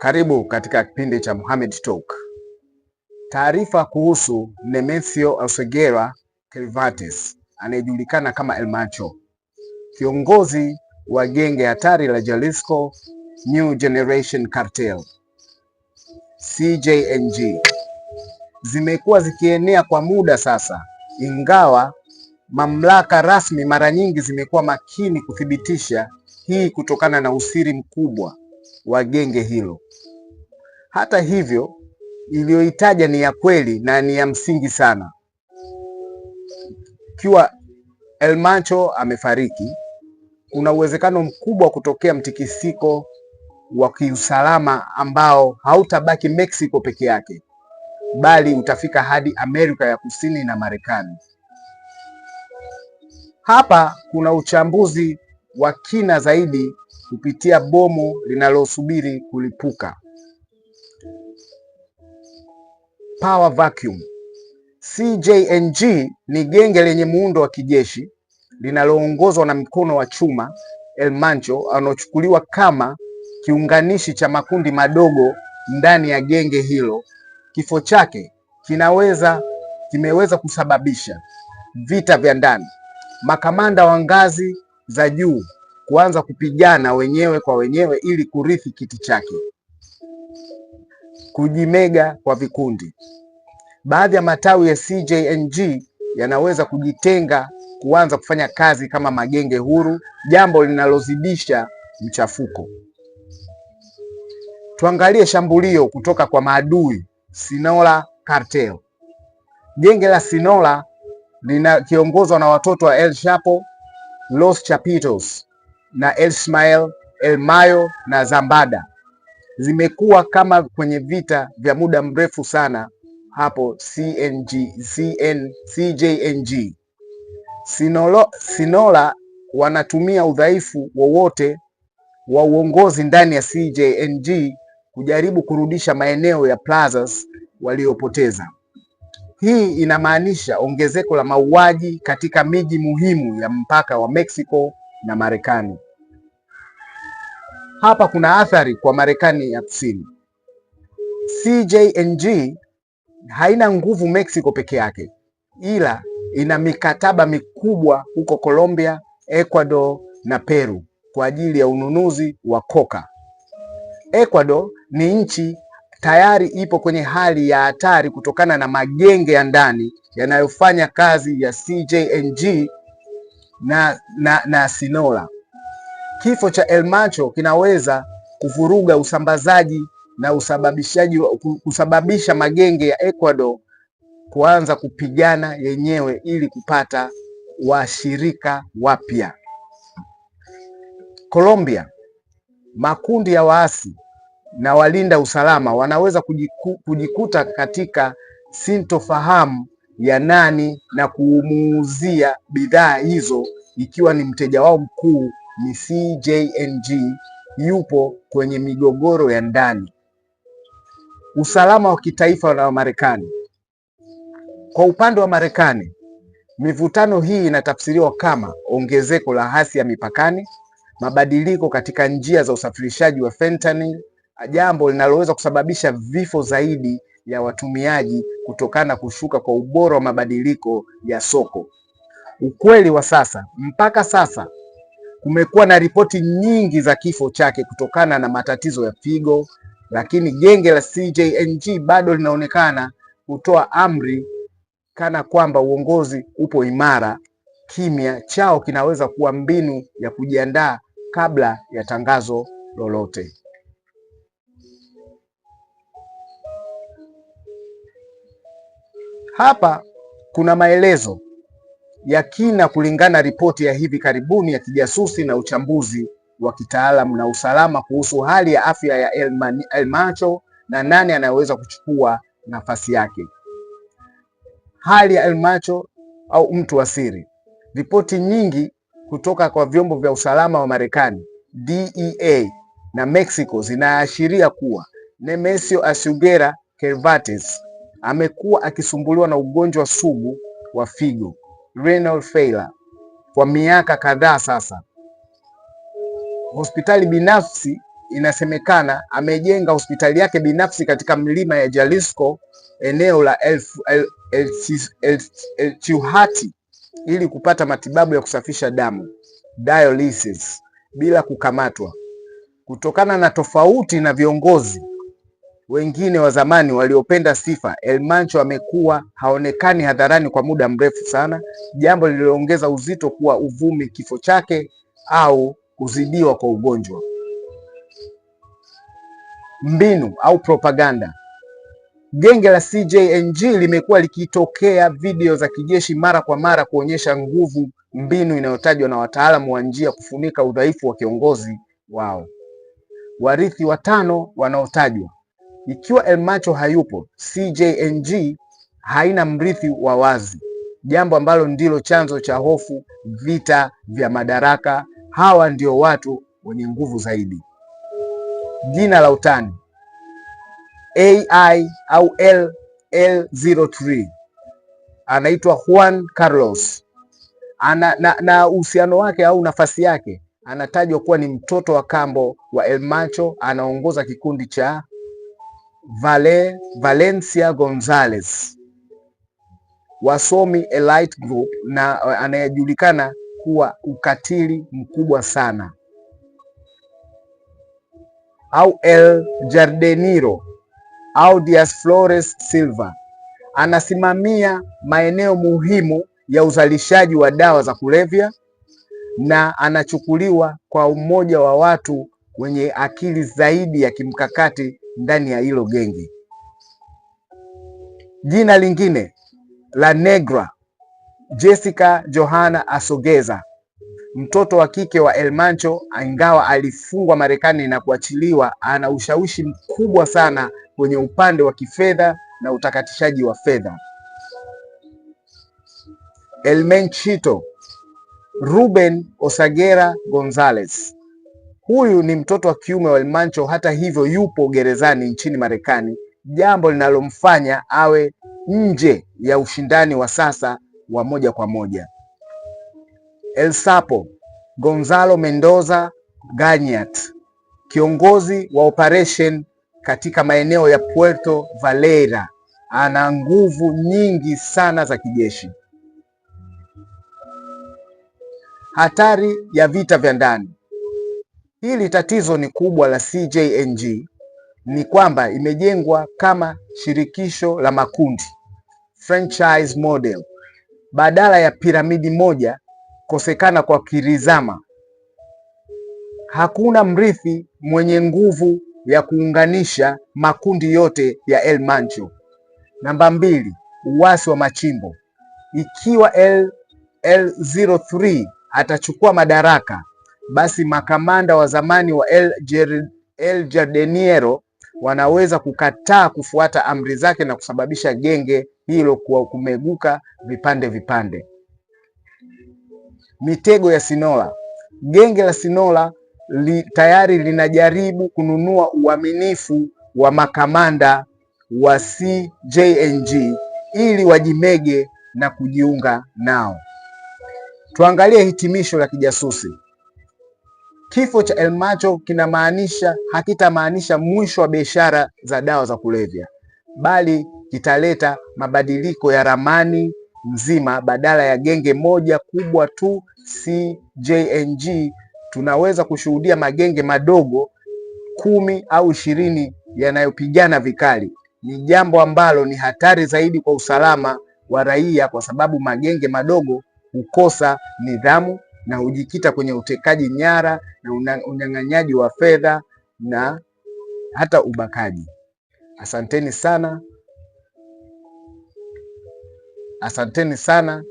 Karibu katika kipindi cha Mohamed Talk. Taarifa kuhusu Nemesio Ausegera Cervantes anayejulikana kama El Macho, kiongozi wa genge hatari la Jalisco New Generation Cartel CJNG, zimekuwa zikienea kwa muda sasa, ingawa mamlaka rasmi mara nyingi zimekuwa makini kuthibitisha hii kutokana na usiri mkubwa wa genge hilo. Hata hivyo, iliyoitaja ni ya kweli na ni ya msingi sana. Ikiwa El Macho amefariki, kuna uwezekano mkubwa kutokea mtikisiko wa kiusalama ambao hautabaki Mexico peke yake, bali utafika hadi Amerika ya Kusini na Marekani. Hapa kuna uchambuzi wa kina zaidi kupitia bomu linalosubiri kulipuka. Power Vacuum. CJNG ni genge lenye muundo wa kijeshi linaloongozwa na mkono wa chuma El Macho, anaochukuliwa kama kiunganishi cha makundi madogo ndani ya genge hilo. Kifo chake kimeweza kusababisha vita vya ndani, makamanda wa ngazi za juu kuanza kupigana wenyewe kwa wenyewe ili kurithi kiti chake, kujimega kwa vikundi. Baadhi ya matawi ya CJNG yanaweza kujitenga, kuanza kufanya kazi kama magenge huru, jambo linalozidisha mchafuko. Tuangalie shambulio kutoka kwa maadui. Sinaloa Cartel. Genge la Sinaloa linakiongozwa na watoto wa El Chapo, Los Chapitos na El Ismael, El Mayo na Zambada. Zimekuwa kama kwenye vita vya muda mrefu sana hapo CJNG. Sinaloa wanatumia udhaifu wowote wa uongozi ndani ya CJNG kujaribu kurudisha maeneo ya plazas waliopoteza. Hii inamaanisha ongezeko la mauaji katika miji muhimu ya mpaka wa Mexico na Marekani. Hapa kuna athari kwa Marekani ya Kusini. CJNG haina nguvu Mexico peke yake, ila ina mikataba mikubwa huko Colombia, Ecuador na Peru kwa ajili ya ununuzi wa coca. Ecuador ni nchi tayari ipo kwenye hali ya hatari kutokana na ndani yanayofanya kazi ya CJNG na Sinaloa. Kifo cha El Macho kinaweza kuvuruga usambazaji na kusababisha magenge ya Ecuador kuanza kupigana yenyewe ili kupata washirika wapya. Colombia, makundi ya waasi na walinda usalama wanaweza kujikuta katika sintofahamu ya nani na kumuuzia bidhaa hizo, ikiwa ni mteja wao mkuu ni CJNG yupo kwenye migogoro ya ndani. Usalama wa kitaifa na Marekani. Kwa upande wa Marekani, mivutano hii inatafsiriwa kama ongezeko la ghasia mipakani, mabadiliko katika njia za usafirishaji wa fentanyl, jambo linaloweza kusababisha vifo zaidi ya watumiaji kutokana na kushuka kwa ubora wa mabadiliko ya soko. Ukweli wa sasa, mpaka sasa kumekuwa na ripoti nyingi za kifo chake kutokana na matatizo ya figo, lakini genge la CJNG bado linaonekana kutoa amri kana kwamba uongozi upo imara. Kimya chao kinaweza kuwa mbinu ya kujiandaa kabla ya tangazo lolote. Hapa kuna maelezo ya kina kulingana na ripoti ya hivi karibuni ya kijasusi na uchambuzi wa kitaalamu na usalama kuhusu hali ya afya ya El Macho na nani anayeweza kuchukua nafasi yake. Hali ya El Macho au mtu wa siri. Ripoti nyingi kutoka kwa vyombo vya usalama wa Marekani, DEA na Mexico zinaashiria kuwa Nemesio Ausegera Cervantes amekuwa akisumbuliwa na ugonjwa sugu wa figo, renal failure, kwa miaka kadhaa sasa. Hospitali binafsi inasemekana amejenga hospitali yake binafsi katika milima ya Jalisco, eneo la El Chihuahua, ili kupata matibabu ya kusafisha damu dialysis bila kukamatwa. Kutokana na tofauti na viongozi wengine wa zamani waliopenda sifa, El Mancho amekuwa haonekani hadharani kwa muda mrefu sana, jambo lililoongeza uzito kuwa uvumi kifo chake au kuzidiwa kwa ugonjwa. Mbinu au propaganda. Genge la CJNG limekuwa likitokea video za kijeshi mara kwa mara kuonyesha nguvu, mbinu inayotajwa na wataalamu wa njia kufunika udhaifu wa kiongozi wao. Warithi watano wanaotajwa. Ikiwa El Mancho hayupo, CJNG haina mrithi wa wazi, jambo ambalo ndilo chanzo cha hofu, vita vya madaraka. Hawa ndio watu wenye nguvu zaidi. Jina la utani AI au L03 anaitwa Juan Carlos. Na uhusiano wake au nafasi yake, anatajwa kuwa ni mtoto wa kambo wa El Mancho. Anaongoza kikundi cha Valencia Gonzalez, wasomi elite group, na anayejulikana kuwa ukatili mkubwa sana. Au El Jardinero au Diaz Flores Silva, anasimamia maeneo muhimu ya uzalishaji wa dawa za kulevya na anachukuliwa kwa umoja wa watu wenye akili zaidi ya kimkakati ndani ya hilo genge. Jina lingine la Negra, Jessica Johanna Asogeza, mtoto wa kike wa El Mancho. Ingawa alifungwa Marekani na kuachiliwa, ana ushawishi mkubwa sana kwenye upande wa kifedha na utakatishaji wa fedha. El Menchito, Ruben Osaguera Gonzalez. Huyu ni mtoto wa kiume wa El Mancho, hata hivyo yupo gerezani nchini Marekani, jambo linalomfanya awe nje ya ushindani wa sasa wa moja kwa moja. El Sapo, Gonzalo Mendoza Ganyat, kiongozi wa operation katika maeneo ya Puerto Valera, ana nguvu nyingi sana za kijeshi. Hatari ya vita vya ndani. Hili tatizo ni kubwa la CJNG ni kwamba imejengwa kama shirikisho la makundi, franchise model, badala ya piramidi moja. Kosekana kwa kirizama. Hakuna mrithi mwenye nguvu ya kuunganisha makundi yote ya El Mancho. Namba 2, uasi wa machimbo. Ikiwa L03 atachukua madaraka, basi makamanda wa zamani wa El Jardinero wanaweza kukataa kufuata amri zake na kusababisha genge hilo kuwa kumeguka vipande vipande. Mitego ya Sinaloa. Genge la Sinaloa tayari linajaribu kununua uaminifu wa makamanda wa CJNG ili wajimege na kujiunga nao. Tuangalie hitimisho la kijasusi. Kifo cha El Mancho hakitamaanisha mwisho wa biashara za dawa za kulevya, bali kitaleta mabadiliko ya ramani nzima. Badala ya genge moja kubwa tu CJNG, tunaweza kushuhudia magenge madogo 10 au 20 yanayopigana vikali. Ni jambo ambalo ni hatari zaidi kwa usalama wa raia, kwa sababu magenge madogo hukosa nidhamu na hujikita kwenye utekaji nyara na unyang'anyaji wa fedha na hata ubakaji. Asanteni sana.